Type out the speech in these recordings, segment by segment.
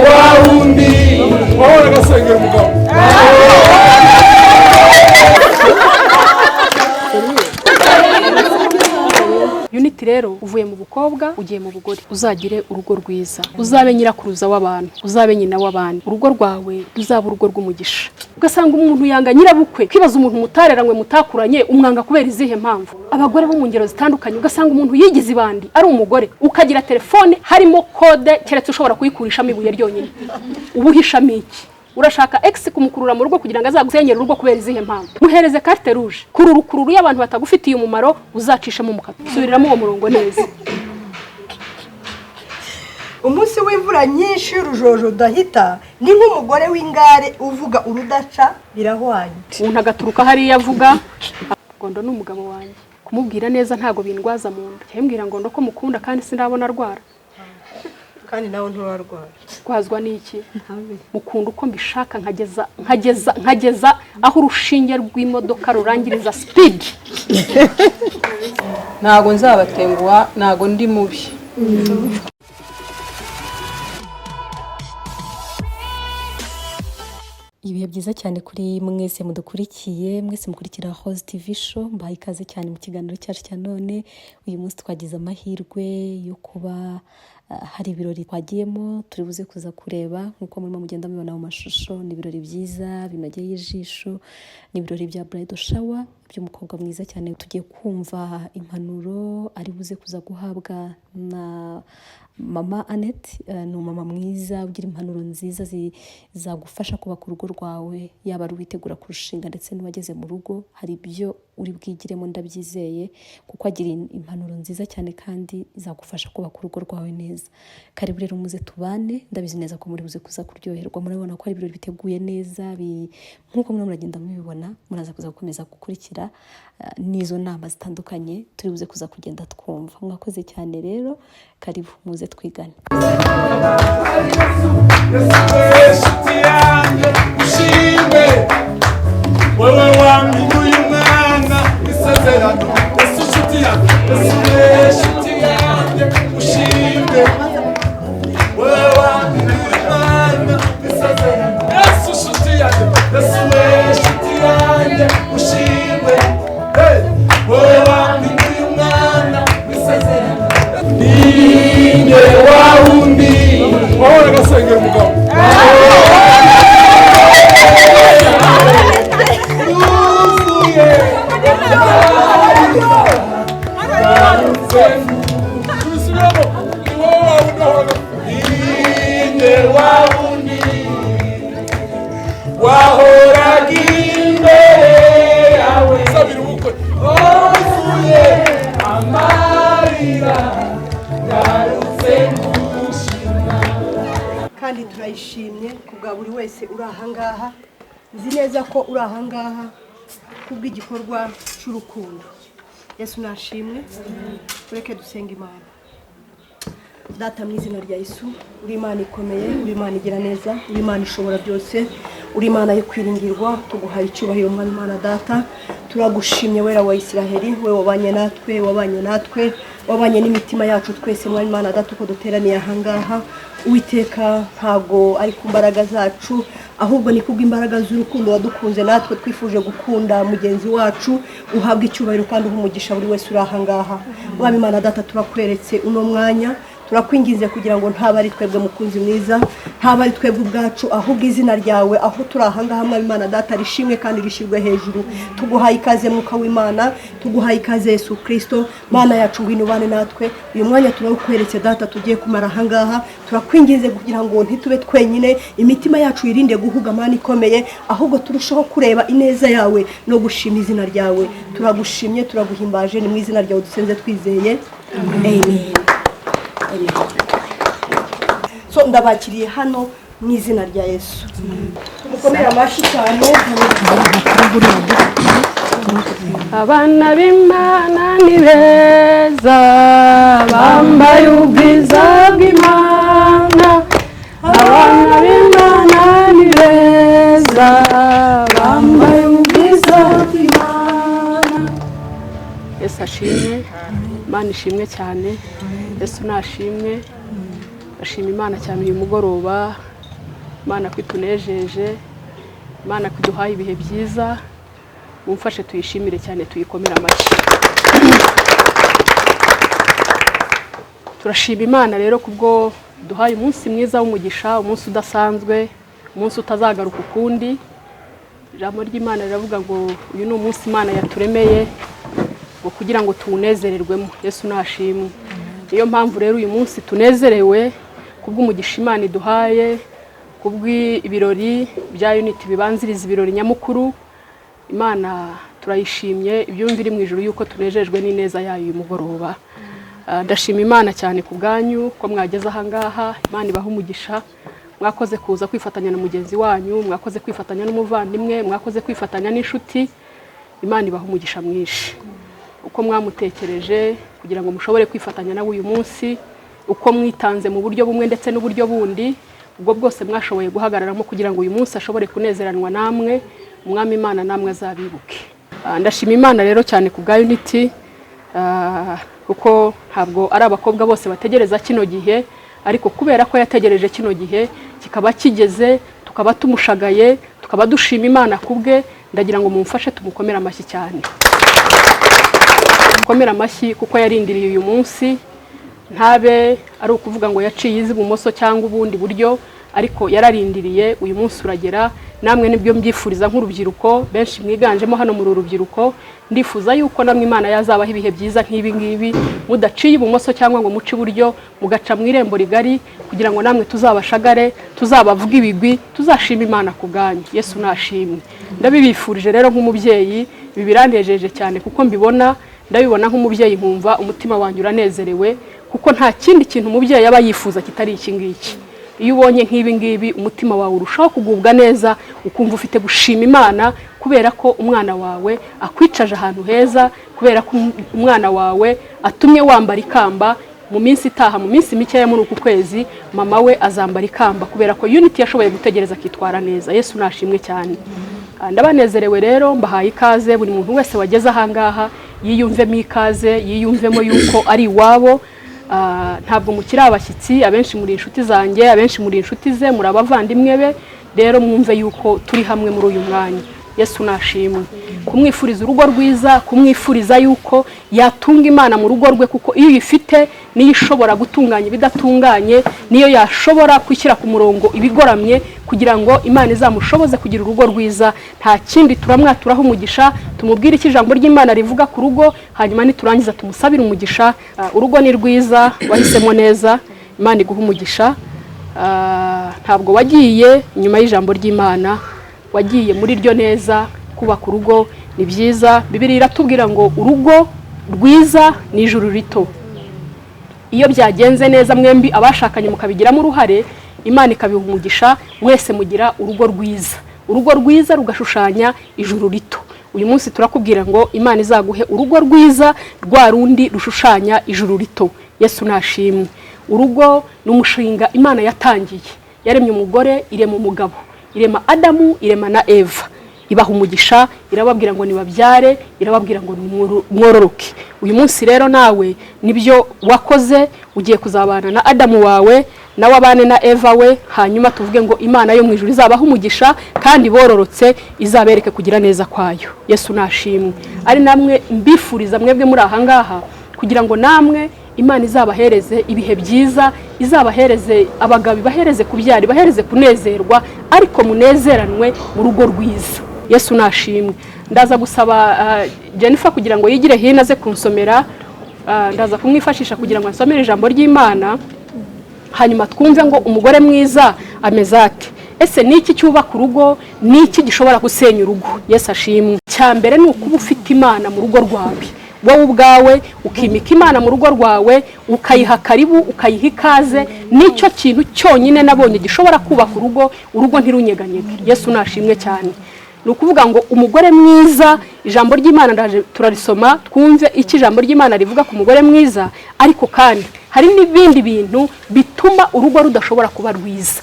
wawundi wahora gasengera umugabo. Unity rero uvuye mu bukobwa ugiye mu bugore, uzagire urugo rwiza, uzabe nyirakuruza w'abantu, uzabe nyina w'abandi, urugo rwawe ruzaba urugo rw'umugisha. Ugasanga umuntu yanga nyirabukwe, kwibaza umuntu mutareranywe mutakuranye umwanga kubera izihe mpamvu. Abagore bo mu ngero zitandukanye ugasanga umuntu yigize ibandi ari umugore, ukagira telefone harimo kode keretse ushobora kuyikurishamo ibuye ryonyine. Ubuhishamo iki? Urashaka X kumukurura mu rugo kugira ngo azagusenyera urugo kubera izihe mpamvu. Muhereze carte rouge. Kururu y'abantu batagufitiye umumaro uzacishamo mukato. Subiriramo uwo murongo neza. Umunsi w'imvura nyinshi y'urujojo dahita ni nk'umugore w'ingare uvuga urudaca birahwanye. Umuntu agaturuka hari yavuga Ngondo n'umugabo wanjye. Kumubwira neza ntago bindwaza mu nda. Cyembwira Ngondo ko mukunda kandi sindabona arwara. Kandi nawe nturarwara. Kwazwa niki? Mukunda uko mbishaka nkageza aho urushinge rw'imodoka rurangiriza speed. Ntago nzabatenguha, ntago ndi mubi. Ibihe byiza cyane kuri mwese mudukurikiye, mwese mukurikira Host TV show. Mbaye ikaze cyane mu kiganiro cyacu cya none. Uyu munsi twagize amahirwe yo kuba hari ibirori twagiyemo, turi buze kuza kureba nkuko murimo mugenda mubona mu mashusho. Ni ibirori byiza binogeye ijisho, ni ibirori bya bridal shower by'umukobwa mwiza cyane. Tugiye kumva impanuro ari buze kuza guhabwa na mama Anneti. Ni umama mwiza ugira impanuro nziza zagufasha kubaka urugo rwawe, yaba ari witegura kurushinga ndetse n'uwageze mu rugo. Hari ibyo uri bwigiremo ndabyizeye, kuko agira impanuro nziza cyane kandi zagufasha kubaka urugo rwawe neza. Karibu rero muze tubane, ndabizi neza ko muri buze kuza kuryoherwa. Murabona ko ari ibirori biteguye neza, nkuko mwe muragenda mubibona. Muraza kuza gukomeza gukurikira n'izo nama zitandukanye turi buze kuza kugenda twumva. Mwakoze cyane rero, karibu muze twigane. Wewe wangu uyu mwana isezerano Yesu nshuti yanjye ushimwe. Wewe wangu uyu mwana isezerano Yesu nshuti yanjye ushimwe. Wewe wangu uyu mwana isezerano ninge wawundi wahora gasengera umugabo. Kandi turayishimye kubwa buri wese uri ahangaha. Nzi neza ko uri ahangaha kubw'igikorwa cy'urukundo. Yesu nashimwe. Tureke dusenga Imana. Data mu izina rya Yesu, uri Imana ikomeye, uri Imana igira neza, uri Imana ishobora byose, uri Imana yo kwiringirwa. Tuguhaye icyubahiro mwami Imana Data. Turagushimye wera wa Isiraheli, we wabanye natwe, wabanye n'imitima yacu twese mwami Imana Data uko duteraniye ahangaha. Uwiteka ntago ari ku mbaraga zacu, ahubwo ni kubw'imbaraga z'urukundo wadukunze natwe twifuje gukunda mugenzi wacu. Uhabwa icyubahiro kandi umugisha buri wese uri ahangaha. Mwami Imana Data turakweretse uno mwanya, turakwingize kugira ngo ntaba ari twebwe mukunzi mwiza, ntaba ari twebwe ubwacu, ahubwo izina ryawe aho turi ahangaha mwami Imana Data rishimwe kandi rishirwe hejuru. Tuguhaye ikaze mwuka w'Imana, tuguhaye ikaze Yesu Kristo. Mana yacu ngwino ubane natwe uyu mwanya turawukweretse Data tugiye kumara ahangaha. Turakwingize kugira ngo ntitube twenyine, imitima yacu irinde guhuga Mana ikomeye, ahubwo turushaho kureba ineza yawe no gushima izina ryawe. Turagushimye, turaguhimbaje, ni mu izina ryawe dusenze twizeye. Amen. So ndabakiriye hano mu izina rya Yesu. Mukomera amashyi cyane. Abana b'Imana ni beza, bambaye ubwiza bw'Imana. Abana b'Imana ni beza, bambaye ubwiza bw'Imana. Yesu ashimwe, Imana ishimwe cyane. Yesu nashimwe. Ndashima Imana cyane uyu mugoroba, Imana kwitunejeje, Imana kuduhaye ibihe byiza, mumfashe tuyishimire cyane tuyikomera amashyi. Turashima Imana rero kubwo duhaye umunsi mwiza w'umugisha, umunsi udasanzwe, umunsi utazagaruka ukundi. Ijambo ry'Imana riravuga ngo uyu ni umunsi Imana yaturemeye ngo kugira ngo tuwunezererwemo. Yesu nashimwe. Niyo mpamvu rero uyu munsi tunezerewe kubw'umugisha Imana iduhaye, kubw'ibirori bya Unity bibanziriza ibirori nyamukuru. Imana turayishimye ibyumva iri mu ijuru yuko tunejejwe n'ineza yayo uyu mugoroba. Ndashima Imana cyane ku bwanyu ko mwageze aha ngaha. Imana ibaha umugisha, mwakoze kuza kwifatanya na mugenzi wanyu, mwakoze kwifatanya n'umuvandimwe, mwakoze kwifatanya n'inshuti. Imana ibaha umugisha mwinshi uko mwamutekereje kugira ngo mushobore kwifatanya nawe uyu munsi, uko mwitanze mu buryo bumwe ndetse n'uburyo bundi, ubwo bwose mwashoboye guhagararamo kugira ngo uyu munsi ashobore kunezeranwa namwe. Umwami Imana namwe azabibuke. Ndashima Imana rero cyane ku bwa Unity, kuko ntabwo ari abakobwa bose bategereza kino gihe, ariko kubera ko yategereje kino gihe kikaba kigeze, tukaba tumushagaye, tukaba dushima Imana kubwe, ndagira ngo mumfashe tumukomera amashyi cyane. Tumukomera amashyi kuko yarindiriye uyu munsi, ntabe ari ukuvuga ngo yaciye ibumoso cyangwa ubundi buryo, ariko yararindiriye. Uyu munsi uragera, namwe nibyo mbyifuriza nk'urubyiruko benshi mwiganjemo hano muri urubyiruko. Ndifuza yuko namwe Imana yazabaho ibihe byiza nk'ibi ngibi, mudaciye ibumoso cyangwa ngo muce iburyo, mugaca mu irembo rigari, kugira ngo namwe tuzabashagare, tuzabavuga ibigwi, tuzashima Imana ku bwanyu. Yesu nashimwe. Ndabibifurije rero nk'umubyeyi, bibirandejeje cyane kuko ndabibona nk'umubyeyi nkumva umutima wanjye uranezerewe, kuko nta kindi kintu umubyeyi aba yifuza kitari iki ngiki. Iyo ubonye nk'ibi ngibi umutima wawe urushaho kugubwa neza, ukumva ufite gushima Imana kubera ko umwana wawe akwicaje ahantu heza, kubera ko umwana wawe atumye wambara ikamba. Mu minsi itaha, mu minsi mikeya muri uku kwezi, mama we azambara ikamba kubera ko Unity yashoboye gutegereza akitwara neza. Yesu nashimwe cyane. Ndabanezerewe rero, mbahaye ikaze. Buri muntu wese wageze aha ngaha yiyumvemo ikaze, yiyumvemo yuko ari iwabo. Ntabwo mukiri abashyitsi, abenshi muri inshuti zanjye, abenshi muri inshuti ze, muri abavandimwe be. Rero mwumve yuko turi hamwe muri uyu mwanya. Yesu nashimwe. Kumwifuriza urugo rwiza, kumwifuriza yuko yatunga Imana mu rugo rwe, kuko iyo uyifite niyo ishobora gutunganya ibidatunganye, niyo yashobora kwishyira ku murongo ibigoramye, kugira ngo Imana izamushoboze kugira urugo rwiza. Nta kindi turamwaturaho umugisha, tumubwire iki ijambo ry'Imana rivuga ku rugo, hanyuma niturangiza tumusabire umugisha. Urugo ni rwiza, wahisemo neza, Imana iguha umugisha. Ntabwo wagiye inyuma y'ijambo ry'Imana, wagiye muri ryo neza. Kubaka urugo ni byiza. Bibiliya iratubwira ngo urugo rwiza ni ijuru rito. Iyo byagenze neza mwembi abashakanye mukabigiramo uruhare, Imana ikabiha umugisha, mwese mugira urugo rwiza. Urugo rwiza rugashushanya ijuru rito. Uyu munsi turakubwira ngo Imana izaguhe urugo rwiza, rwa rundi rushushanya ijuru rito. Yesu nashimwe. Urugo ni umushinga Imana yatangiye. Yaremye umugore, irema umugabo, irema Adamu, irema na Eva. Ibaha umugisha, irababwira ngo nibabyare, irababwira ngo mwororoke. Uyu munsi rero nawe nibyo wakoze, ugiye kuzabana na Adamu wawe, nawe abane na Eva we, hanyuma tuvuge ngo Imana yo mu ijuru izabaha umugisha, kandi bororotse izabereke kugira neza kwayo. Yesu nashimwe. Ari namwe mbifuriza mwebwe muri aha ngaha, kugira ngo namwe Imana izabahereze ibihe byiza, izabahereze abagabo, ibahereze kubyara, ibahereze kunezerwa, ariko munezeranwe mu rugo rwiza. Yesu nashimwe. Ndaza gusaba Jennifer kugira ngo yigire hino aze kunsomera, ndaza kumwifashisha kugira ngo ansomere ijambo ry'Imana, hanyuma twumve ngo umugore mwiza ameze ate. Ese niki cyubaka urugo, niki gishobora gusenya urugo? Yesu ashimwe. Cyambere ni ukuba ufite Imana mu rugo rwawe. Wowe ubwawe ukimika Imana mu rugo rwawe, ukayiha karibu, ukayiha ikaze. Nicyo kintu cyonyine nabonye gishobora kubaka urugo, urugo ntirunyeganyege. Yesu nashimwe cyane. Ni ukuvuga ngo umugore mwiza, ijambo ry'Imana ndaje turarisoma twumve iki ijambo ry'Imana rivuga ku mugore mwiza. Ariko kandi hari n'ibindi bintu bituma urugo rudashobora kuba rwiza.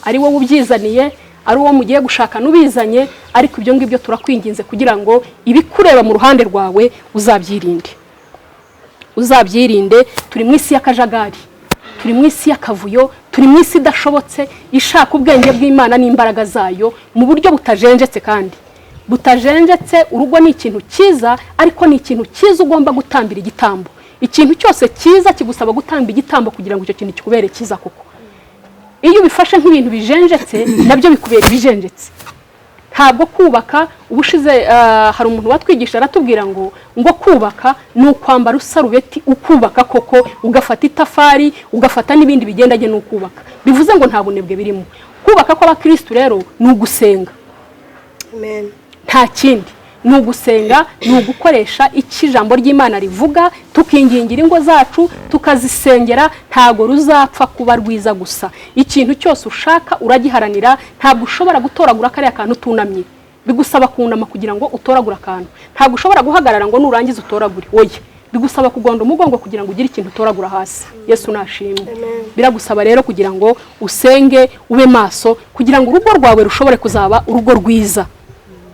Ari wowe ubyizaniye, ari uwo mugiye gushaka n'ubizanye, ariko ibyo ngibyo turakwinginze kugira ngo ibikureba mu ruhande rwawe uzabyirinde. Turi mu isi y'akajagari. turi mu isi y'akavuyo, turi mu isi idashobotse, ishaka ubwenge bw'Imana n'imbaraga zayo mu buryo butajenjetse kandi butajenjetse. Urugo ni ikintu cyiza, ariko ni ikintu cyiza ugomba gutambira igitambo. Ikintu cyose cyiza kigusaba gutamba igitambo kugira ngo icyo kintu kikubere cyiza koko. Iyo ubifashe nk'ibintu bijenjetse nabyo bikubera ibijenjetse. Ntabwo kubaka ubushize hari umuntu watwigisha aratubwira ngo kubaka ni ukwambara usarubeti ukubaka koko, ugafata itafari ugafata n'ibindi bigendanye n'ukubaka. Bivuze ngo nta bunebwe birimo. Kubaka kw'abakristo rero ni ugusenga. Amen. Nta kindi, ni ugusenga, ni ugukoresha ijambo ry'Imana rivuga, tukingingira ingo zacu tukazisengera. Ntago ruzapfa kuba rwiza gusa. Ikintu cyose ushaka uragiharanira. Ntabwo ushobora gutoragura kariya kantu tunamye, bigusaba kunama kugira ngo utoragura akantu. Ntabwo ushobora guhagarara ngo nurangiza utoragure, oya, bigusaba kugonda umugongo kugira ngo ugire ikintu utoragura hasi. Yesu nashimwe. Biragusaba rero kugira ngo usenge, ube maso, kugira ngo urugo rwawe rushobore kuzaba urugo rwiza.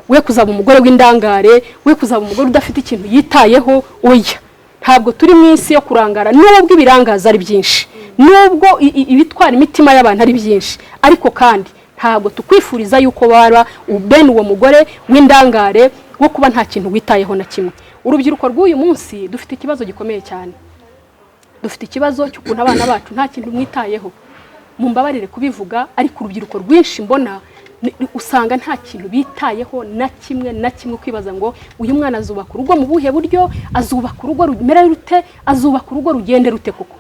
We kuzaba umugore w'indangare, we kuzaba umugore udafite ikintu yitayeho, oya. Ntabwo turi mu isi yo kurangara, nubwo ibirangaza ari byinshi, nubwo ibitwara imitima y'abantu ari byinshi, ariko kandi ntabwo tukwifuriza yuko baba ubene uwo mugore w'indangare wo kuba nta kintu witayeho na kimwe. Urubyiruko rw'uyu munsi dufite ikibazo gikomeye cyane. Dufite ikibazo cy'ukuntu abana bacu nta kintu mwitayeho. Mumbabarire kubivuga, ariko urubyiruko rwinshi mbona usanga nta kintu bitayeho na kimwe, kwibaza ngo uyu mwana azubaka urugo mu buhe buryo, azubaka urugo rumera rute, azubaka urugo rugende rute koko.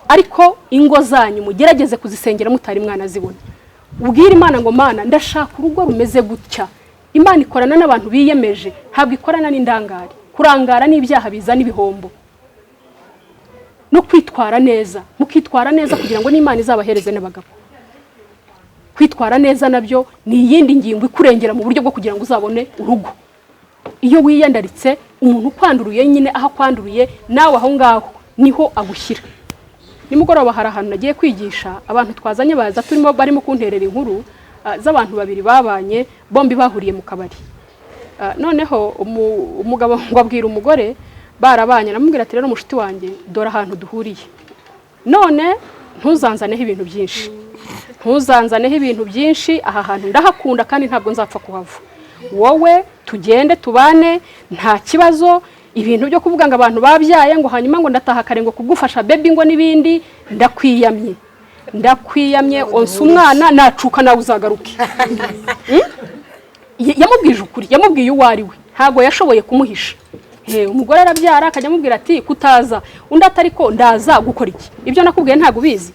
Ariko ingo zanyu mugerageze kuzisengera mutari mwana zibona. Ubwira Imana ngo Mana, ndashaka urugo rumeze gutya. Imana ikorana n'abantu biyemeje, ntabwo ikorana n'indangare. Kurangara n'ibyaha bizana ibihombo. No kwitwara neza, mukitwara neza kugira ngo n'Imana izabahereze n'abagabo. Kwitwara neza nabyo ni iyindi ngingo ikurengera mu buryo bwo kugira ngo uzabone urugo. Iyo wiyandaritse umuntu kwanduruye nyine aho kwanduriye, nawe aho ngaho niho agushyira. Nimugoroba hari ahantu nagiye kwigisha, abantu twazanye baza turimo barimo kunterera inkuru z'abantu babiri babanye, bombi bahuriye mu kabari. Noneho umugabo ngo abwira umugore barabanye, aramubwira ati rero mushiti wanjye, dore ahantu duhuriye, none ntuzanzaneho ibintu byinshi, ntuzanzaneho ibintu byinshi, aha hantu ndahakunda kandi ntabwo nzapfa kuhava. Wowe tugende tubane nta kibazo. Ibintu byo kuvuga ngo abantu babyaye ngo hanyuma ngo ndataha kare ngo kugufasha baby ngo nibindi, ndakwiyamye onsa umwana nacuka nawe uzagaruke. Yamubwije ukuri, yamubwiye uwo ari we, ntabwo yashoboye kumuhisha. Umugore arabyara akajya amubwira ati kutaza, undi atari ko ndaza gukora iki. Ibyo nakubwiye ntabwo ubizi.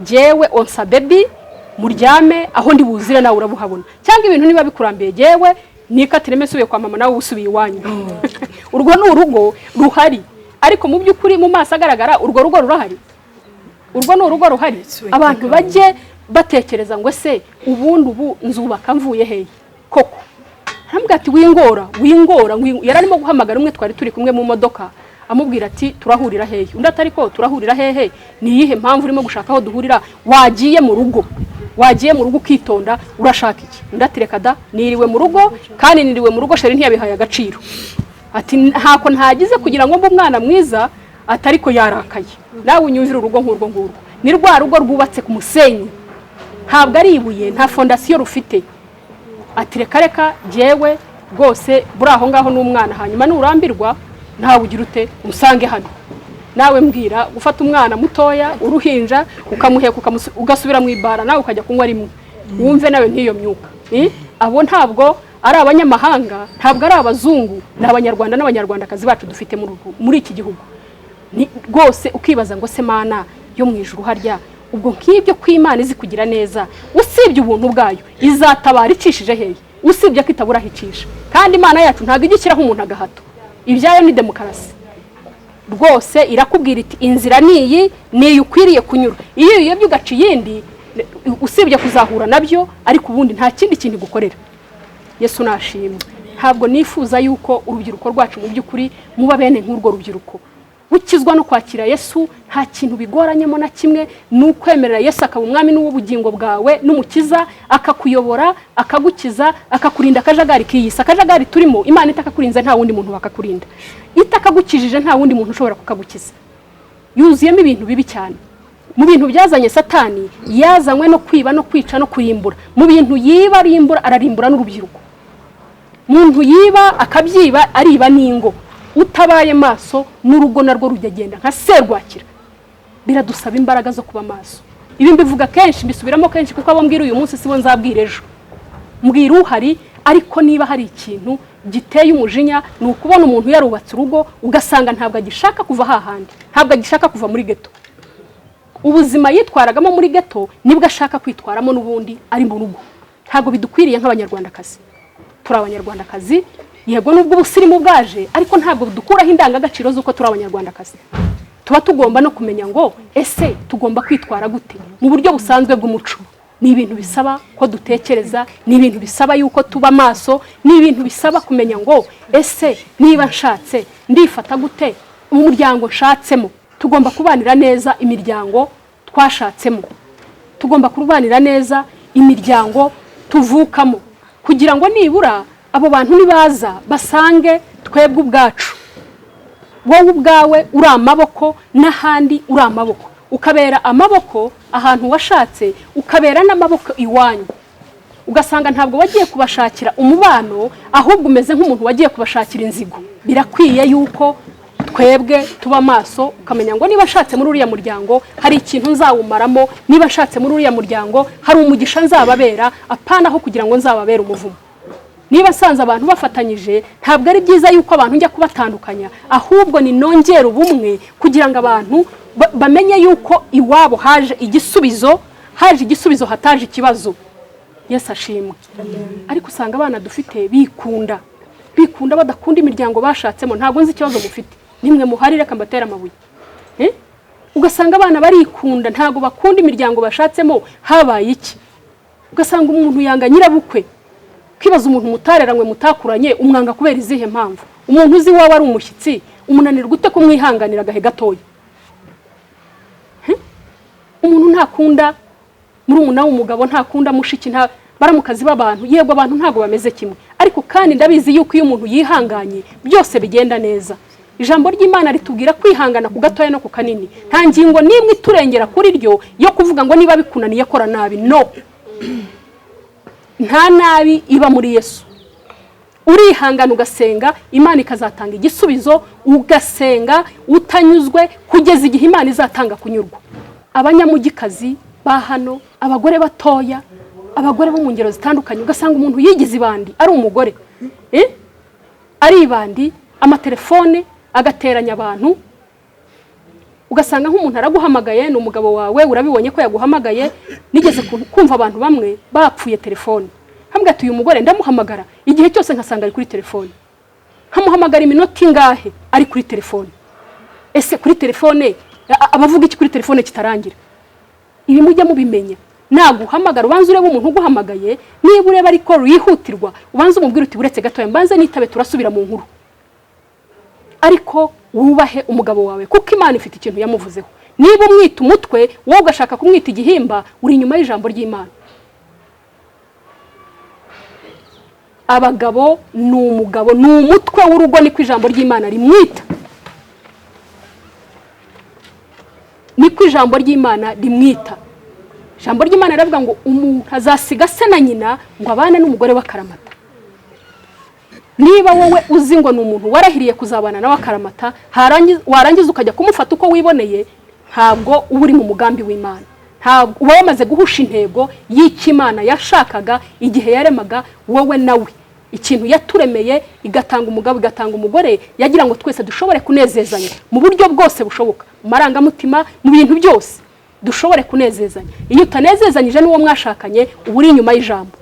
Jewe onsa baby, muryame aho ndi buzire nawe urabuhabona. Cyangwa ibintu niba bikurambiye, jewe nikatire mesubiye kwa mama nawe usubiye iwanyu. Urwo ni urugo ruhari, ariko mu by'ukuri mu maso agaragara urwo rugo rurahari. Urwo ni urugo ruhari. Abantu bajye batekereza ngo se ubundi ubu nzubaka mvuye hehe koko. Arambwira ati wingora. Yararimo guhamagara umwe twari turi kumwe mu modoka, amubwira ati turahurira hehe. Undi atari ko turahurira hehe, ni yihe mpamvu urimo gushaka aho duhurira? Wagiye mu rugo ukitonda, urashaka iki? Undi ati reka da, niriwe mu rugo, kandi niriwe mu rugo sheri ntiyabihaye agaciro. Ati ntako ntagize kugira ngo mbe umwana mwiza, atari ko yarakaye. Nawe unyumvira urugo nk'urwo ngurwo, ni rwa rugo rwubatse ku musenyi, ntabwo ari ibuye, nta fondasiyo rufite. Ati reka jewe rwose buri aho ngaho n'umwana, hanyuma nurambirwa ntawe ugira ute umusange hano. Nawe mbwira gufata umwana mutoya uruhinja ukamuheka ugasubira mu ibara, nawe ukajya kunywa rimwe, wumve nawe n'iyo myuka. Abo ntabwo ari abanyamahanga, ntabwo ari abazungu, ni abanyarwanda n'abanyarwandakazi bacu dufite muri iki gihugu. Rwose ukibaza ngo se Mana yo mu ijuru harya ubwo nk'ibyo kw'Imana izi kugira neza, usibye ubuntu bwayo izatabara icishije hehe? Usibye ko itabura hicisha. Kandi Imana yacu ntabwo igishyiraho umuntu agahato. Ibyayo ni demokarasi. Rwose irakubwira iti inzira niyi ukwiriye kunyura. Iyo uyobye ugaca iyindi, usibye kuzahura nabyo, ariko ubundi nta kindi kintu gukorera. Yesu nashimwe. Ntabwo nifuza yuko urubyiruko rwacu mu by'ukuri muba bene nk'urwo rubyiruko. Ukizwa no kwakira Yesu nta kintu bigoranyemo na kimwe, n'ukwemerera Yesu akaba umwami n'ubugingo bwawe n'umukiza, akakuyobora, akagukiza, akakurinda akajagari kiyisa. Akajagari turimo Imana itakakurinze nta wundi muntu wakakurinda. Itakagukijije nta wundi muntu ushobora kukagukiza. Yuzuyemo ibintu bibi cyane. mu bintu byazanye satani yazanywe no kwiba no kwica no kurimbura. Mu bintu yiba arimbura, ararimbura n'urubyiruko. Muntu yiba akabyiba ariba n'ingo. Utabaye maso n'urugo narwo rujyagenda nka serwakira. Biradusaba imbaraga zo kuba maso. Ibi mbivuga kenshi, mbisubiramo kenshi kuko abo mbwira uyu munsi sibo nzabwira ejo. Mbwira uhari, ariko niba hari ikintu giteye umujinya ni ukubona umuntu yarubatse urugo ugasanga ntabwo agishaka kuva hahandi, ntabwo agishaka kuva muri geto. Ubuzima yitwaragamo muri geto nibwo ashaka kwitwaramo n'ubundi ari mu rugo. Ntabwo bidukwiriye nk'abanyarwandakazi. Turi abanyarwandakazi, yego nubwo ubusirimu bwaje, ariko ntabwo dukuraho indangagaciro z'uko turi abanyarwandakazi. Tuba tugomba no kumenya ngo ese tugomba kwitwara gute mu buryo busanzwe bw'umuco. Ni ibintu bisaba ko dutekereza, ni ibintu bisaba yuko tuba maso, ni ibintu bisaba kumenya ngo ese niba nshatse ndifata gute mu muryango nshatsemo. Tugomba kubanira neza imiryango twashatsemo, tugomba kubanira neza imiryango tuvukamo, kugira ngo nibura abo bantu nibaza basange twebwe ubwacu. Wowe ubwawe uri amaboko n'ahandi uri amaboko, ukabera amaboko ahantu washatse, ukabera n'amaboko iwanyu. Ugasanga ntabwo wagiye kubashakira umubano, ahubwo umeze nk'umuntu wagiye kubashakira inzigo. Birakwiye yuko twebwe tuba maso, ukamenya ngo niba nshatse muri uriya muryango hari ikintu nzawumaramo, niba nshatse muri uriya muryango hari umugisha nzababera, apanaho kugira ngo nzababere umuvumo. Niba sanze abantu bafatanyije, ntabwo ari byiza yuko abantu njya kubatandukanya, ahubwo ni nongera ubumwe kugira ngo abantu bamenye yuko iwabo haje igisubizo, hataje ikibazo. Yesu ashimwe. Ariko usanga abana dufite bikunda badakunda imiryango bashatsemo. Ntabwo nzi ikibazo mufite, nimwe muhari reka mbatera amabuye. Ugasanga abana barikunda, ntabwo bakunda imiryango bashatsemo. Habaye iki? Ugasanga umuntu yanga nyirabukwe, kwibaza umuntu mutareranywe mutakuranye umwanga kubera izihe mpamvu. Umuntu uzi wawe ari umushyitsi, umunanira gute kumwihanganira gahe gatoya. Umuntu ntakunda murumuna w'umugabo, ntakunda mushiki, nta baramukazi b'abantu. Yego abantu ntago bameze kimwe, ariko kandi ndabizi yuko iyo umuntu yihanganye byose bigenda neza. Ijambo ry'Imana ritubwira kwihangana ku gatoya no ku kanini. Nta ngingo nimwe iturengera kuri ryo yo kuvuga ngo niba bikunaniye kora nabi. No, nta nabi iba muri Yesu. Urihangana ugasenga, Imana ikazatanga igisubizo. Ugasenga utanyuzwe kugeza igihe Imana izatanga kunyurwa. Abanyamugikazi ba hano, abagore batoya, abagore bo mu ngero zitandukanye, ugasanga umuntu yigize ibandi ari umugore, ari ibandi, amatelefone agateranya abantu. Ugasanga nk'umuntu araguhamagaye, ni umugabo wawe, urabibonye ko yaguhamagaye. Nigeze kumva abantu bamwe bapfuye telefone, hambwa ati uyu mugore ndamuhamagara igihe cyose nkasanga ari kuri telefone, nkamuhamagara iminota ingahe ari kuri telefone. Ese kuri telefone abavuga iki kuri telefone kitarangira? Ibi mujya mubimenya. Naguhamagara ubanza urebe umuntu uguhamagaye, niba ureba ariko yihutirwa ubanza umubwira uti buretse gatoya mbanze nitabe turasubira mu nkuru. Ariko wubahe umugabo wawe kuko Imana ifite ikintu yamuvuzeho. Niba umwita umutwe wowe ugashaka kumwita igihimba, uri inyuma y'ijambo ry'Imana. Abagabo ni umugabo, ni umutwe w'urugo, niko ijambo ry'Imana rimwita. Niko ijambo ry'Imana rimwita. Ijambo ry'Imana riravuga ngo umuntu azasiga se na nyina ngo abane n'umugore w'akaramata. Niba wowe uzi ngo ni umuntu warahiriye kuzabana nawe akaramata, warangiza ukajya kumufata uko wiboneye, ntabwo uba uri mu mugambi w'Imana. Ntabwo uba wamaze guhusha intego y'icyo Imana yashakaga igihe yaremaga wowe nawe. Ikintu yaturemeye igatanga umugabo igatanga umugore, yagira ngo twese dushobore kunezezanya mu buryo bwose bushoboka, mu marangamutima, mu bintu byose dushobore kunezezanya. Iyo utanezezanyije n'uwo mwashakanye uba uri inyuma y'ijambo.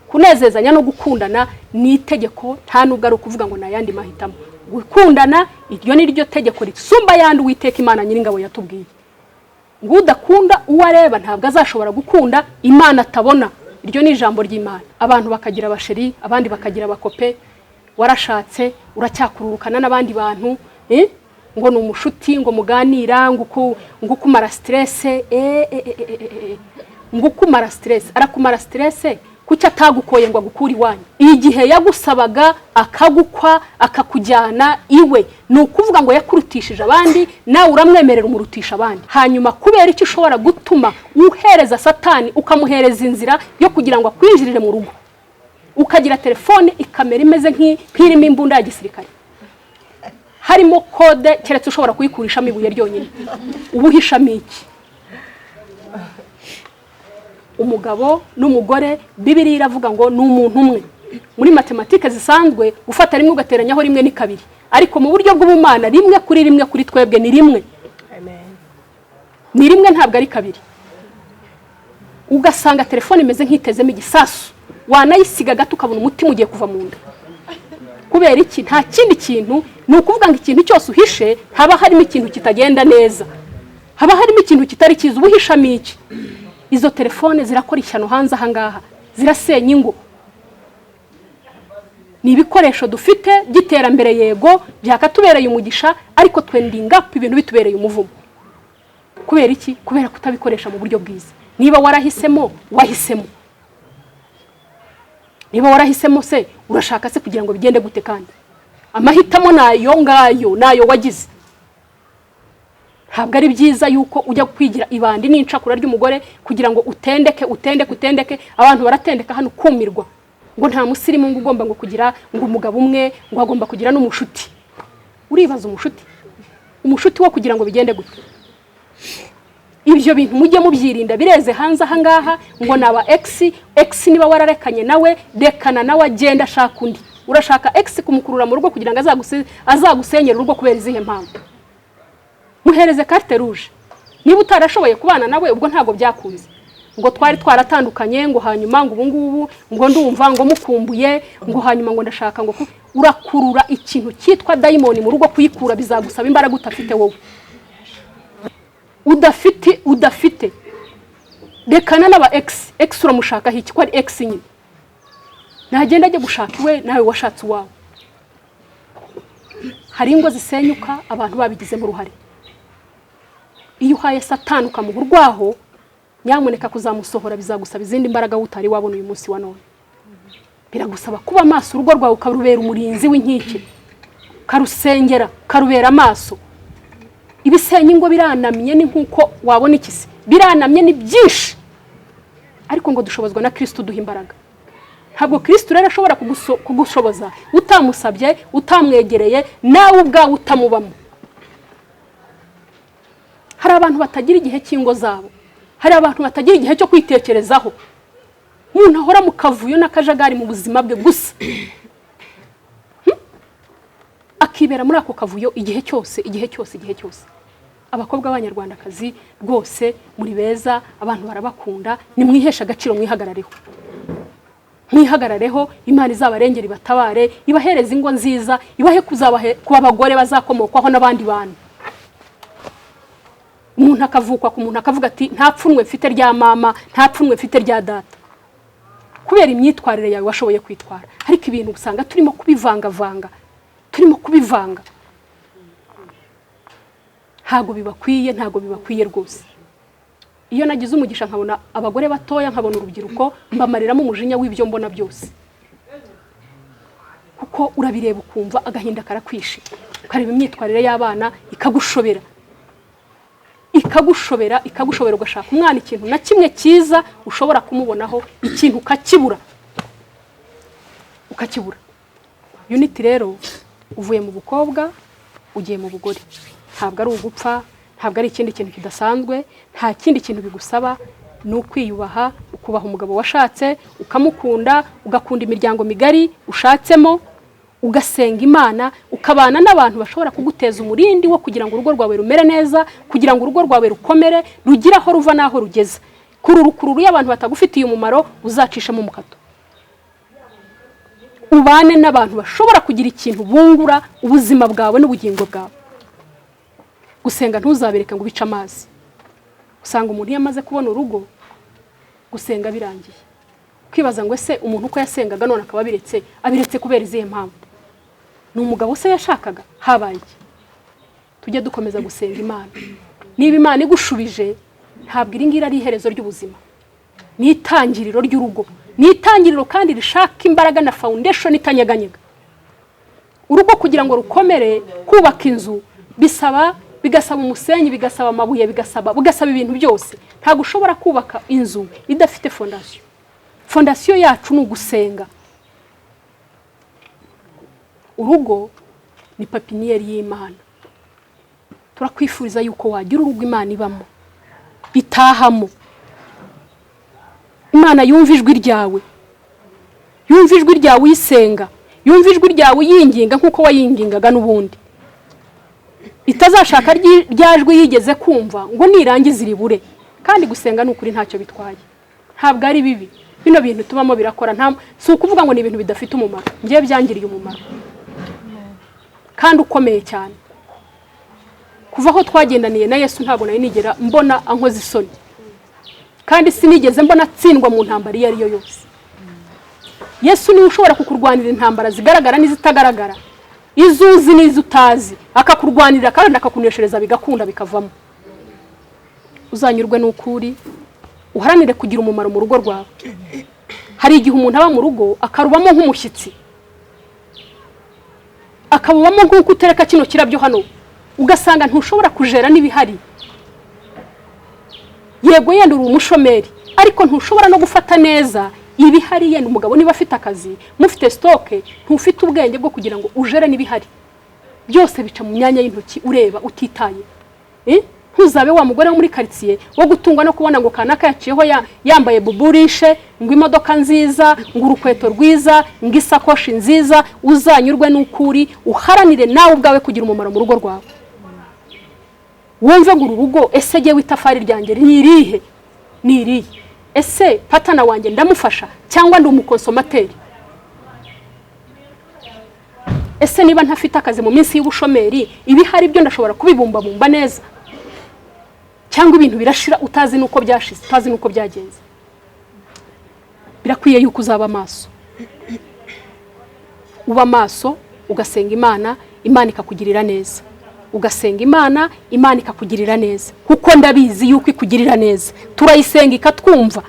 Kunezezanya no gukundana ni itegeko, nta nubwo ari ukuvuga ngo nayandi mahitamo. Gukundana iryo ni ryo tegeko risumba yandi Uwiteka Imana Nyiringabo yatubwiye. Ngo udakunda uwo areba ntabwo azashobora gukunda Imana atabona. Iryo ni ijambo ry'Imana. Abantu bakagira abasheri, abandi bakagira abakope. Warashatse uracyakururukana n'abandi bantu, ngo ni umushuti, ngo muganira, ngo kumara stress, ngo kumara stress. Arakumara stress kuki atagukoye ngo agukure iwanyu? Igihe yagusabaga akagukwa akakujyana iwe, ni ukuvuga ngo yakurutishije abandi, nawe uramwemerera umurutisha abandi. Hanyuma kubera iki ushobora gutuma uhereza Satani ukamuhereza inzira yo kugira ngo akwinjirire mu rugo, ukagira telefone ikamera imeze nk'irimo imbunda ya gisirikare, harimo kode keretse ushobora kuyikurishamo ibuye ryonyine, ubuhishamo iki? Umugabo n'umugore Bibiliya iravuga ngo ni umuntu umwe. Muri matematike zisanzwe gufata rimwe ugateranyaho rimwe ni kabiri, ariko mu buryo bw'ubumana rimwe kuri twebwe ni rimwe. Ni rimwe, ntabwo ari kabiri. Ugasanga telefone imeze nk'itezemo igisasu, wanayisiga gato ukabona umutima ugiye kuva mu nda. Kubera iki? Nta kindi kintu, ni ukuvuga ngo ikintu cyose uhishe haba harimo ikintu kitagenda neza, haba harimo ikintu kitari cyiza. Ubuhishamo iki? Izo telefone zirakora ishyano hanze ahangaha, zirasenya ingo. Ni ibikoresho dufite by'iterambere, yego byakatubereye umugisha, ariko twendinga ibintu bitubereye umuvumo. Kubera iki? Kubera kutabikoresha mu buryo bwiza. Niba warahisemo, wahisemo. Niba warahisemo se, urashaka se kugira ngo bigende gute? Kandi amahitamo nayo ngayo, nayo wagize. Ntabwo ari byiza yuko ujya kwigira ibandi n'incakura ry'umugore kugira ngo utendeke. Abantu baratendeka hano kumirwa ngo nta musirimu ngo ugomba ngo kugira ngo umugabo umwe, ngo agomba kugira n'umushuti. Uribaza umushuti wo kugira ngo bigende gute? Ibyo bintu mujye mubyirinda, bireze hanze ahangaha ngo naba ex niba wararekanye nawe, dekana nawe agenda ashaka undi. Urashaka ex kumukurura mu rugo kugira ngo azagusenyera urugo kubera izihe mpamvu? Muhereze carte rouge. Niba utarashoboye kubana nawe, ubwo ntago byakunze. Ngo twari twaratandukanye, ngo hanyuma ngo ubungubu ngo ndumva ngo mukumbuye, ngo hanyuma ngo ndashaka ngo urakurura ikintu cyitwa daimoni mu rugo. Kuyikura bizagusaba imbaraga utafite wowe. Udafite. Dekana n'aba ex uramushaka iki? Ko ari ex nyine. Nagenda ajye gushaka iwe, nawe washatse wawe. Hari ingo zisenyuka abantu babigize mu ruhare. Iyo uhaye Satani ukamuhurwaho, nyamuneka kuzamusohora bizagusaba izindi mbaraga utari wabona uyu munsi wa none. Biragusaba kuba amaso, urugo rwawe ukarubera umurinzi w'inkike, karusengera, karubera amaso. Ibisenya ingo biranamye, ni nkuko wabona ikisi, biranamye ni byinshi, ariko ngo dushobozwa na Kristo duha imbaraga. Ntabwo Kristo rero ashobora kugushoboza utamusabye, utamwegereye, nawe ubwawe utamubamo. Hari abantu batagira igihe cy'ingo zabo, hari abantu batagira igihe cyo kwitekerezaho. Umuntu ahora mu kavuyo n'akajagari mu buzima bwe gusa, akibera muri ako kavuyo igihe cyose. Abakobwa b'Abanyarwandakazi rwose muri beza, abantu barabakunda, nimwihesha agaciro, mwihagarareho. Imana izabarengera, ibatabare, ibahereza ingo nziza, ibahe kuba abagore bazakomokwaho n'abandi bantu. Umuntu akavukwa ku muntu akavuga ati nta pfunwe mfite rya mama, nta pfunwe mfite rya data, kubera imyitwarire yawe washoboye kwitwara. Ariko ibintu usanga turimo kubivanga. Ntago bibakwiye rwose. Iyo nagize umugisha nkabona abagore batoya, nkabona urubyiruko, mbamariramo umujinya w'ibyo mbona byose. Kuko urabireba ukumva agahinda karakwishe, ukareba imyitwarire y'abana ikagushobera, ugashaka umwana ikintu na kimwe cyiza ushobora kumubonaho, ikintu ukakibura. Unity rero uvuye mu bukobwa ugiye mu bugore. Ntabwo ari ugupfa, ntabwo ari ikindi kintu kidasanzwe, nta kindi kintu bigusaba, ni ukwiyubaha, ukubaha umugabo washatse, ukamukunda, ugakunda imiryango migari ushatsemo, ugasenga Imana, ukabana n'abantu bashobora kuguteza umurindi wo kugira ngo urugo rwawe rumere neza, kugira ngo urugo rwawe rukomere, rugira aho ruva naho rugeza. Kururu y'abantu batagufitiye umumaro uzacishamo umukato. Ubane n'abantu bashobora kugira ikintu bungura ubuzima bwawe n'ubugingo bwawe. Gusenga ntuzabereka ngo bice amazi. Usanga umuntu yamaze kubona urugo, gusenga birangiye. Kwibaza ngo ese umuntu uko yasengaga none akaba abiretse kubera izihe mpamvu? Ni umugabo se yashakaga? Habaye iki? Tujye dukomeza gusenga Imana. Niba Imana igushubije, ntabwo iringira ari iherezo ry'ubuzima, ni itangiriro ry'urugo. ni itangiriro kandi rishaka imbaraga na foundation itanyeganyega. Urugo kugira ngo rukomere, kubaka inzu bigasaba umusenyi, bigasaba amabuye, bigasaba ibintu byose. Ntabwo ushobora kubaka inzu idafite fondation. Fondation yacu ni ugusenga. Urugo ni papiniyeri y'Imana. Turakwifuriza yuko wagira urugo Imana ibamo, itahamo. Imana yumva ijwi ryawe, yumva ijwi ryawe uyisenga, yumva ijwi ryawe yinginga nkuko wayingingaga n'ubundi. Itazashaka ryajwe yigeze kumva ngo nirangize iribure. Kandi gusenga n'ukuri ntacyo bitwaye, ntabwo ari bibi. Bino bintu tubamo birakora, si ukuvuga ngo ni ibintu bidafite umumaro. Ngiye byangiriye umumaro kandi ukomeye cyane. Kuva aho twagendaniye na Yesu ntabwo nari nigera mbona ankoze isoni, kandi sinigeze mbona tsindwa mu ntambara iyo ari yo yose. Yesu niwe ushobora kukurwanira intambara zigaragara n'izitagaragara, izuzi n'izutazi, akakurwanira kandi akakuneshereza bigakunda bikavamo. Uzanyurwe n'ukuri, uharanire kugira umumaro mu rugo rwawe. Hari igihe umuntu aba mu rugo akarubamo nk'umushyitsi, akabubamo nk'uko utereka kino kirabyo hano, ugasanga ntushobora kujera n'ibihari. Yego yenda uri umushomeri, ariko ntushobora no gufata neza ibihari. Yenda umugabo niba afite akazi, mufite stoke, ntufite ubwenge bwo kugira ngo ujere n'ibihari. Byose bica mu myanya y'intoki ureba utitaye. Ntuzabe wa mugore wo muri quartier wo gutungwa no kubona ngo kanaka yaciyeho yambaye buburishe, ngo imodoka nziza, ngo urukweto rwiza, ngo isakoshi nziza. Uzanyurwe n'ukuri, uharanire nawe ubwawe kugira umumaro mu rugo rwawe. Wumve ngo urugo, ese je witafari ryanjye ni irihe? Ese patana wanjye ndamufasha cyangwa ndi umukonsomateri? Ese niba ntafite akazi mu minsi y'ubushomeri, ibihari byo ndashobora kubibumbabumba neza, cyangwa ibintu birashira utazi nuko byashize, utazi nuko byagenze? Birakwiye yuko uzaba maso, uba maso, ugasenga Imana, Imana ikakugirira neza. Ugasenga Imana, Imana ikakugirira neza, kuko ndabizi yuko ikugirira neza. Turayisenga ikatwumva.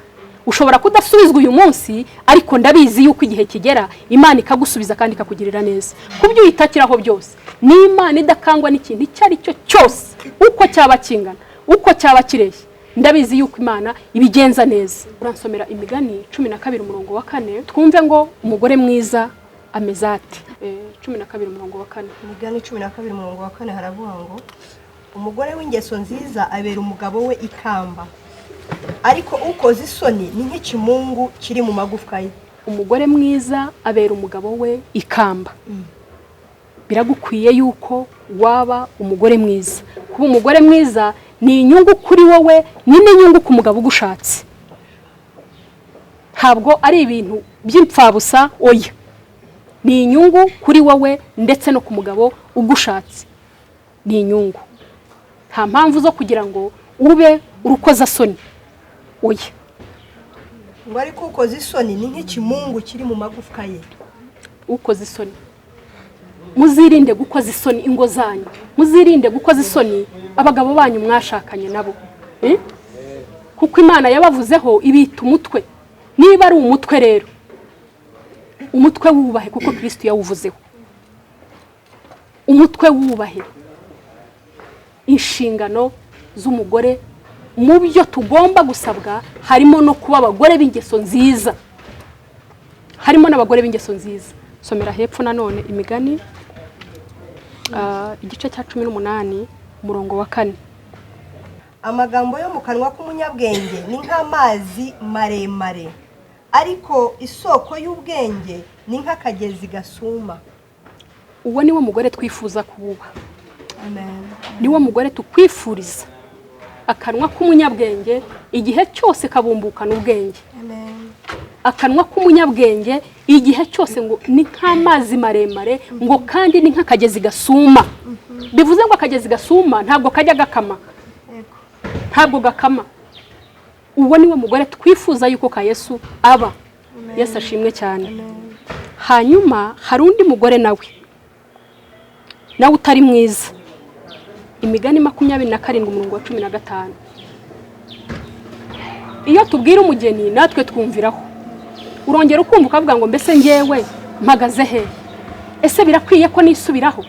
Ushobora kudasubizwa uyu munsi, ariko ndabizi yuko igihe kigera Imana ikagusubiza kandi ikakugirira neza. Kubyo uyitakiraho byose, ni Imana idakangwa n'ikintu icyo ari cyo cyose, uko cyaba kingana, uko cyaba kireshye. Ndabizi yuko Imana ibigenza neza. Uransomera Imigani 12:4, twumve ngo umugore mwiza ameze ate. 12:4. Imigani 12:4 haravuga ngo umugore w'ingeso nziza abera umugabo we ikamba, ariko ukoze isoni ni nk'ikimungu kiri mu magufwa ye. Umugore mwiza abera umugabo we ikamba. Biragukwiye yuko waba umugore mwiza. Kuba umugore mwiza ni inyungu kuri wowe, ni n'inyungu ku mugabo ugushatse. Ntabwo ari ibintu by'impfabusa, oya. Ni inyungu kuri wowe ndetse no ku mugabo ugushatse. Ni inyungu. Nta mpamvu zo kugira ngo ube urukoza soni, oya. Ngo ariko ukoze isoni ni nk'ikimungu kiri mu magufwa ye. Ukoze isoni, muzirinde gukoza isoni ingo zanyu, muzirinde gukoza isoni abagabo banyu mwashakanye nabo. Kuko Imana yabavuzeho ibita umutwe. Niba ari umutwe rero, umutwe wubahe kuko Kristo yawuvuzeho. Umutwe wubahe. Inshingano z'umugore mu byo tugomba gusabwa harimo no kuba abagore b'ingeso nziza. Harimo n'abagore b'ingeso nziza. Somera hepfo nanone Imigani igice cya 18:4. Amagambo yo mu kanwa k'umunyabwenge ni nk'amazi maremare, ariko isoko y'ubwenge ni nk'akagezi gasuma. Uwo niwo mugore twifuza kububa. Amen. Niwo mugore tukwifuriza. Akanwa k'umunyabwenge igihe cyose kabumbukana ubwenge. Amen. Akanwa k'umunyabwenge igihe cyose ngo ni nk'amazi maremare, ngo kandi ni nk'akagezi gasuma. Bivuze ngo akagezi gasuma ntabwo kajya gakama, ntabwo gakama. Uwo niwe mugore twifuza yuko ka Yesu aba. Yesu ashimwe cyane. Hanyuma hari undi mugore nawe utari mwiza. Imigani 27:15. Iyo tubwira umugeni natwe twumviraho. urongera ukumva ukavuga ngo mbese ngewe mpagaze he? Ese birakwiye ko nisubiraho?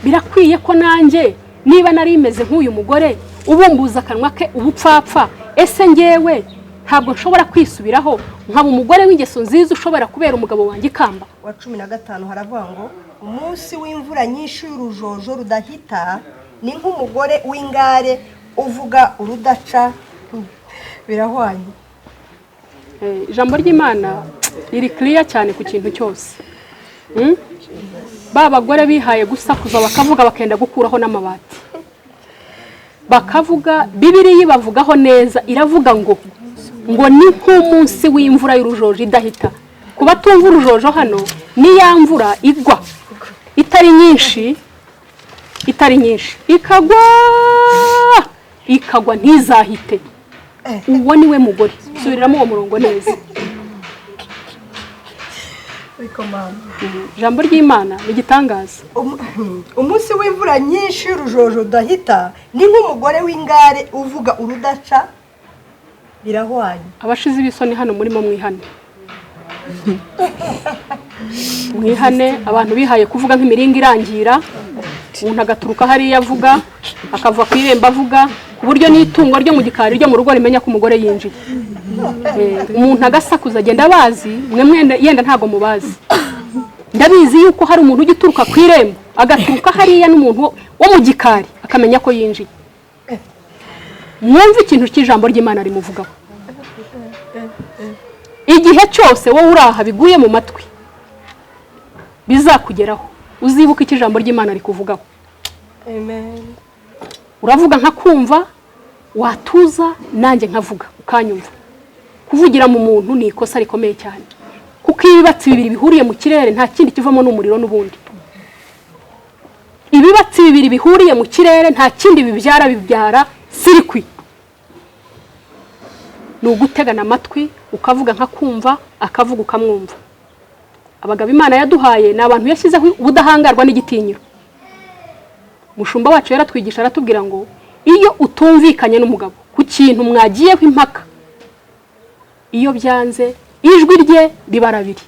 Birakwiye ko nanjye niba nari imeze nk'uyu mugore ubumbuza akanwa ke ubupfapfa, ese ngewe ntabwo nshobora kwisubiraho nkaba umugore w'ingeso nziza ushobora kubera umugabo wanjye ikamba? wa 15 haravuga ngo umunsi w'imvura nyinshi y'urujojo rudahita ni nk'umugore w'ingare uvuga urudaca. Birahwanye. Ijambo ry'Imana riri clear cyane ku kintu cyose. Ba bagore bihaye gusakuza bakavuga bakenda gukuraho n'amabati, bakavuga Bibiliya ibavugaho neza, iravuga ngo ni nk'umunsi w'imvura y'urujojo idahita. Kuba tumva urujojo hano ni ya mvura igwa itari nyinshi ikagwa ntizahite. Uwo niwe mugore. Subiriramo uwo murongo neza. Ijambo ry'Imana nigitangaza. Umunsi w'imvura nyinshi y'urujojo udahita ni nk'umugore w'ingare uvuga urudaca. Birahwanye. Abashize ibisoni hano murimo mwihane. Mwihane abantu bihaye kuvuga nk'imiringa irangira, umuntu agaturuka hariya avuga, akava ku irembo avuga, ku buryo n'itungo ryo mu gikari ryo mu rugo rimenya ko umugore yinjiye. Umuntu agasakuza agenda bazi, mwe yenda ntago mubazi. Ndabizi yuko hari umuntu ugituruka ku irembo agaturuka hariya n'umuntu wo mu gikari akamenya ko yinjiye. Mwumva ikintu cy'ijambo ry'Imana rimuvugaho. Igihe cyose wowe uraha biguye mu matwi bizakugeraho, uzibuka iki ijambo ry'Imana rikuvugaho. Amen. Uravuga nkakumva, watuza nanjye nkavuga ukanyumva. Kuvugira mu muntu ni ikosa rikomeye cyane, kuko ibibatsi bibiri bihuriye mu kirere nta kindi kivamo n'umuriro n'ubundi. Ibibatsi bibiri bihuriye mu kirere nta kindi bibyara sirikwi. Nugutegana amatwi ukavuga nkakumva, akavuga ukamwumva. Abagabo Imana yaduhaye ni abantu yashyizeho ubudahangarwa n'igitinyiro. Mushumba wacu yaratwigisha aratubwira ngo iyo utumvikanye n'umugabo ku kintu mwagiyeho impaka, iyo byanze ijwi rye ribarabiri.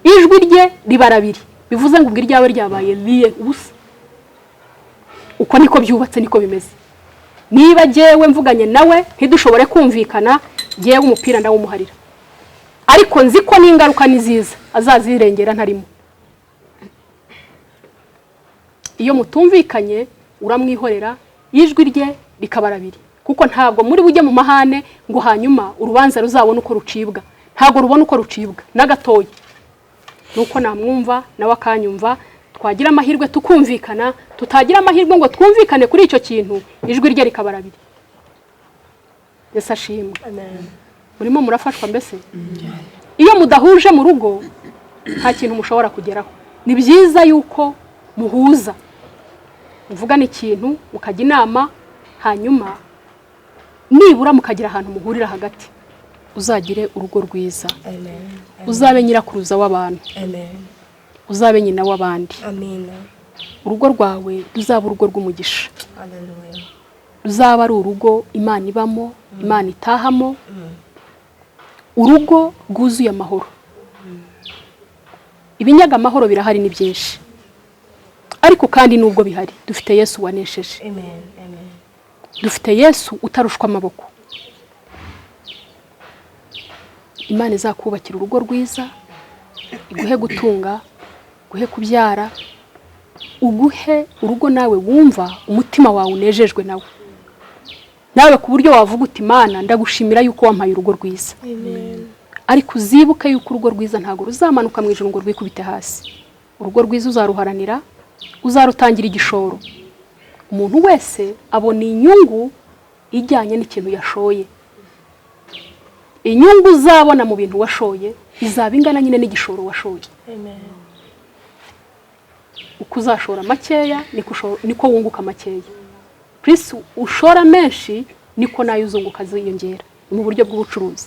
Ijwi rye ribarabiri bivuze ngo ubwira ryawe ryabaye liye ubusa. Uko niko byubatse niko bimeze. Niba jewe mvuganye nawe ntidushobore kumvikana, jewe umupira ndawumuharira. Ariko nzi ko n'ingaruka niziza azazirengera ntarimo. Iyo mutumvikanye uramwihorera, ijwi rye rikabarabiri, kuko ntabwo muri bujye mu mahane ngo hanyuma urubanza ruzabona uko rucibwa. Ntabwo rubona uko rucibwa na gatoya. Nuko namwumva nawe akanyumva, twagira amahirwe tukumvikana, tutagira amahirwe ngo twumvikane kuri icyo kintu, ijwi rye rikabarabiri. Yesu ashimwe. Amen. Murimo murafashwa mbese? Iyo mudahuje mu rugo nta kintu mushobora kugeraho. Ni byiza yuko muhuza, muvugana ikintu mukajya inama, hanyuma nibura mukagira ahantu muhurira hagati. Uzagire urugo rwiza. Amen. Uzabe nyirakuruza w'abantu. Amen. Uzabe nyina w'abandi. Amen. Urugo rwawe ruzaba urugo rw'umugisha. Hallelujah. Ruzaba ari urugo Imana ibamo, Imana itahamo. Urugo rwuzuye amahoro. Ibinyaga amahoro birahari ni byinshi, ariko kandi nubwo bihari dufite Yesu wanesheje. Amen. Amen. Dufite Yesu utarushwa amaboko. Imana izakubakira urugo rwiza, iguhe gutunga, guhe kubyara, uguhe urugo nawe wumva umutima wawe unejejwe nawe ku buryo wavuga uti Imana ndagushimira yuko wampaye urugo rwiza. Amen. Ariko uzibuke yuko urugo rwiza ntago ruzamanuka mu ijuru ngo rwikubite hasi. Urugo rwiza uzaruharanira, uzarutangira igishoro. Umuntu wese abona inyungu ijyanye n'ikintu yashoye. Inyungu uzabona mu bintu washoye izaba ingana nyine n'igishoro washoye. Amen. Uko uzashora makeya niko wunguka makeya. Plus ushora menshi niko nayo uzunguka ziyongera mu buryo bw'ubucuruzi.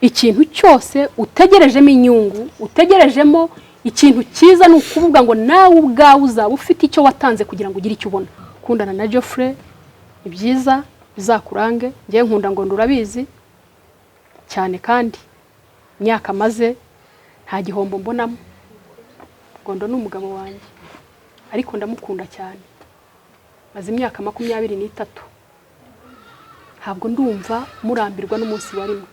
Ikintu cyose utegerejemo inyungu, utegerejemo ikintu cyiza, nukuvuga ngo nawe ubwawe uzaba ufite icyo watanze kugira ngo ugire icyo ubona. Kundana na Geoffrey ibyiza bizakurange, ngiye nkunda ngo ndurabizi. cyane kandi imyaka maze nta gihombo mbonamo. Gondo ni umugabo wanjye ariko ndamukunda cyane, maze imyaka 23. Ntabwo ndumva murambirwa n'umunsi warimo,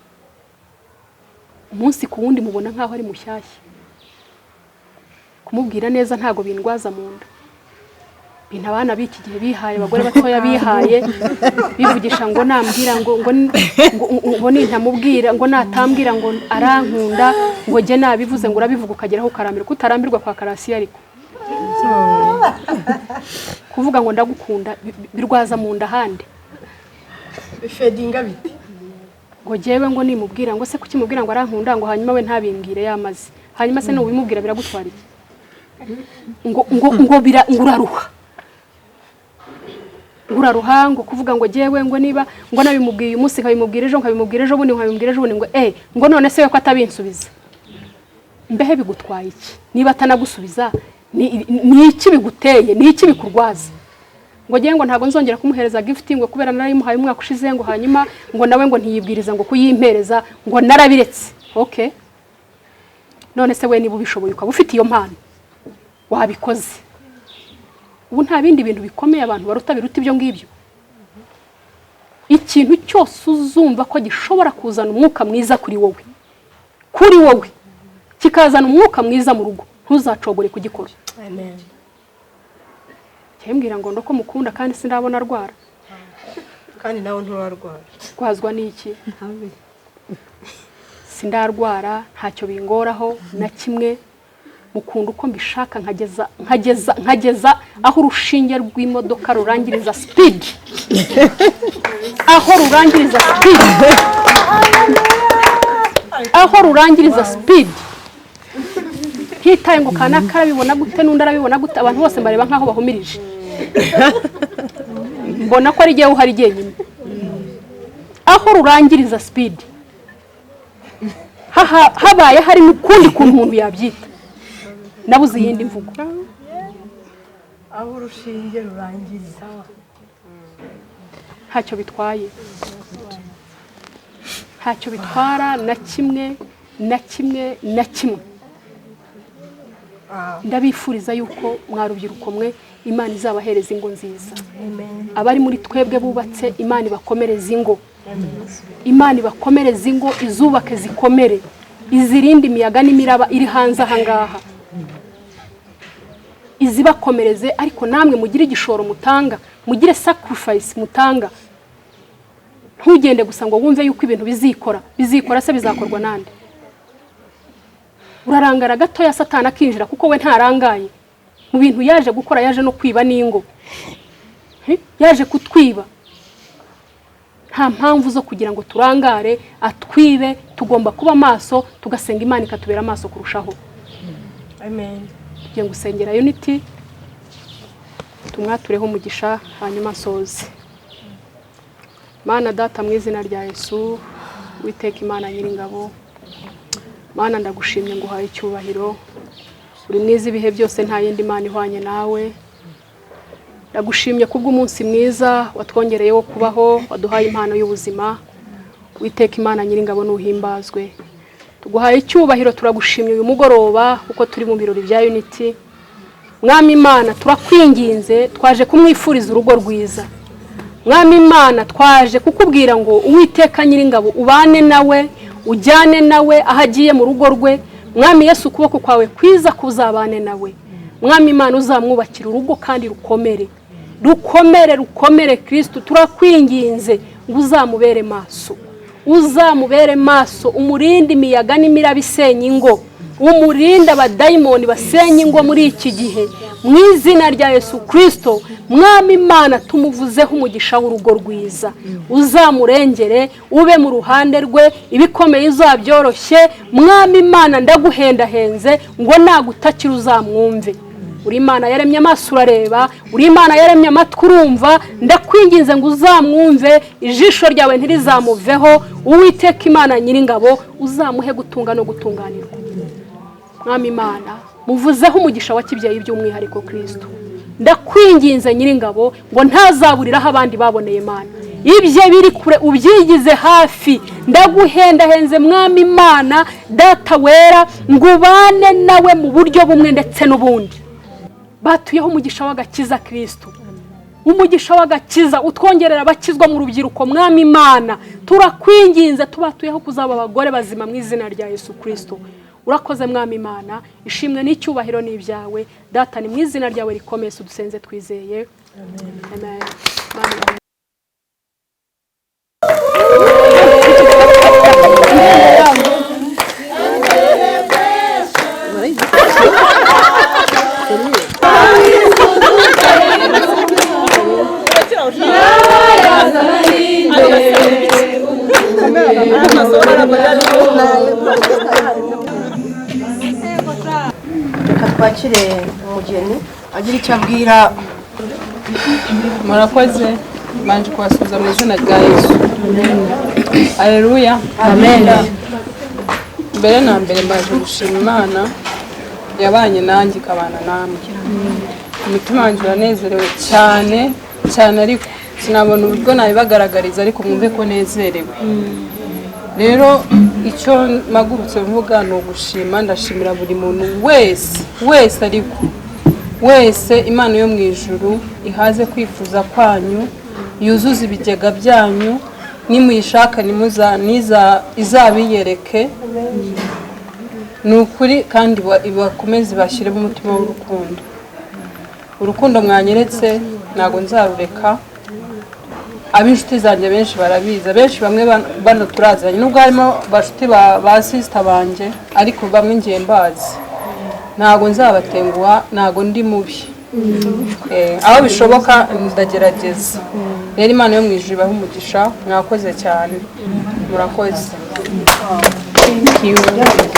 umunsi ku wundi mubona nkaho ari mushyashya. Kumubwira neza ntago bindwaza mu nda. Bintu abana biki gihe bihaye, abagore batoya bihaye bivugisha ngo nambwira ngo nintamubwira ngo natambwira ngo arankunda ngo je nabivuze ngo urabivuga ukageraho ukarambirwa, kutarambirwa kwa karasi ariko kuvuga ngo ndagukunda birwaza mu nda handi bifedinga biti ngo jewe ngo nimubwira ngo se kuki mubwira ngo arankunda ngo hanyuma we ntabimbwire yamaze, hanyuma se no bimubwira biragutwara iki? ngo uraruha ngo kuvuga ngo jewe ngo niba ngo nabimubwiye umunsi nkabimubwira ejo nkabimubwira ejo bundi nkabimubwira ejo bundi ngo none se ko atabinsubiza mbehe bigutwaye iki? Niba atanagusubiza ni iki biguteye, ni iki bikurwaza? Ngo jewe ngo ntago nzongera kumuhereza gift ngo kubera narayimuhaye umwaka ushize ngo hanyuma ngo nawe ngo ntiyibwiriza ngo kuyimpereza ngo narabiretse. Okay, none se we niba ubishoboye ukaba ufite iyo mpano wabikoze, ubu nta bindi bintu bikomeye abantu baruta biruta ibyo ngibyo. Ikintu cyose uzumva ko gishobora kuzana umwuka mwiza kuri wowe kikazana umwuka mwiza mu rugo, ntuzacogore kugikora. amen. Cyembwira ngo ndoko mukunda kandi sindabona arwara, Kandi nawe nturarwara. kwazwa niki? Sindarwara, ntacyo bingoraho na kimwe. Mukunda uko mbishaka nkageza aho urushinge rw'imodoka rurangiriza speed, aho rurangiriza speed hitaye ngo kanaka arabibona gute n'undi arabibona gute, abantu bose mbareba nkaho bahumirije. Mbona ko ari giye uhari genyine, aho rurangiriza speed habaye hari n'ukundi kuntu umuntu yabyita, nabuze yindi mvugo. Aho urushinge rurangiriza Ntacyo bitwaye, ntacyo bitwara na kimwe. Ndabifuriza yuko mwarubyiruko mwe Imana izabahereza ingo nziza. Abari muri twebwe bubatse Imana ibakomereza ingo, Imana ibakomereza ingo, izubake zikomere, izirinde imiyaga n'imiraba iri hanze ahangaha, izibakomereze. Ariko namwe mugire igishoro mutanga, mugire sacrifice mutanga. Ntugende gusa ngo wumve yuko ibintu bizikora se bizakorwa nande. Urarangara gato ya Satani akinjira kuko we ntarangaye mu bintu yaje gukora. Yaje no kwiba n'ingo, yaje kutwiba. Nta mpamvu zo kugira ngo turangare atwibe. Tugomba kuba maso, tugasenga Imana ikatubera maso kurushaho. amen. Ngiye gusengera Unity, tumwatureho umugisha hanyuma nsoze. Mana data mu izina rya Yesu, Uwiteka Imana nyiringabo, Mana ndagushimye nguhaye icyubahiro, uri mwiza ibihe byose, nta yindi Mana ihwanye nawe. Ndagushimye kubw'umunsi mwiza watwongereyeho kubaho, waduhaye impano y'ubuzima. Uwiteka Imana nyiringabo nuhimbazwe. Tuguhaye icyubahiro, turagushimye uyu mugoroba kuko turi mu birori bya Unity. Mwami Imana turakwinginze, twaje kumwifuriza urugo rwiza. Mwami Imana twaje kukubwira ngo Uwiteka nyiringabo ubane nawe, ujyane nawe ahagiye mu rugo rwe. Mwami Yesu, ukuboko kwawe kwiza kuzabane nawe. Mwami Imana uzamwubakira urugo kandi rukomere Kristo. Turakwinginze ngo uzamubere maso, umurinde imiyaga n'imiraba isenya ingo, umurinde abadayimoni basenya ingo muri iki gihe, mu izina rya Yesu Kristo. Mwami Imana tumuvuzeho umugisha w'urugo rwiza, uzamurengere, ube mu ruhande rwe, ibikomeye uzabyoroshye. Mwami Imana ndaguhendahenze ngo nagutakira uzamwumve. Uri Imana yaremye amaso urareba, uri Imana yaremye amatwi urumva. Ndakwinginze ngo uzamwumve, ijisho ryawe ntirizamuveho. Uwiteka Imana nyiringabo uzamuhe gutunga no gutunganirwa. Mwami Imana muvuzeho umugisha wa kibyeyi by'umwihariko Kristo. Ndakwinginze nyiringabo ngo ntazaburiraho abandi baboneye Imana. ibye biri kure ubyigize hafi. Ndaguhendahenze mwami Imana data wera ngo ubane nawe mu buryo bumwe ndetse n'ubundi. Batuyeho umugisha w'agakiza Kristo, umugisha w'agakiza utwongerera abakizwa mu rubyiruko mwami Imana. Turakwinginze tubatuyeho kuzaba abagore bazima mu izina rya Yesu Kristo. Urakoze mwami Imana, ishimwe n'icyubahiro n'ibyawe data, ni mu izina ryawe rikomeye dusenze twizeye, amen. Amen. Reka twakire umugeni agira icyo abwira. Murakoze, manje kwasubiza mu izina rya Yesu. Haleluya. Amen. Mbere na mbere mbaje gushima Imana yabanye nanjye ikabana namwe. Umutima wanjye uranezerewe cyane cyane, ariko sinabona uburyo nabibagaragariza, ariko mwumve ko nezerewe. Rero icyo magurutse mvuga ni ugushima. Ndashimira buri muntu wese ariko wese Imana yo mu ijuru ihaze kwifuza kwanyu, yuzuza ibigega byanyu, nimuyishaka niza izabiyereke. Ni ukuri kandi ibakomeze bashyiremo umutima w'urukundo. Urukundo mwanyeretse ntago nzarureka. Ab'inshuti zanjye benshi barabiza, benshi bamwe bano turazanye, nubwo harimo bashuti ba sister banje, ariko bamwe ngiye mbazi. Ntago nzabatenguha, ntago ndi mubi. Aho bishoboka ndagerageza. Rero Imana yo mu ijuru ibahe umugisha. Mwakoze cyane, murakoze. Thank you.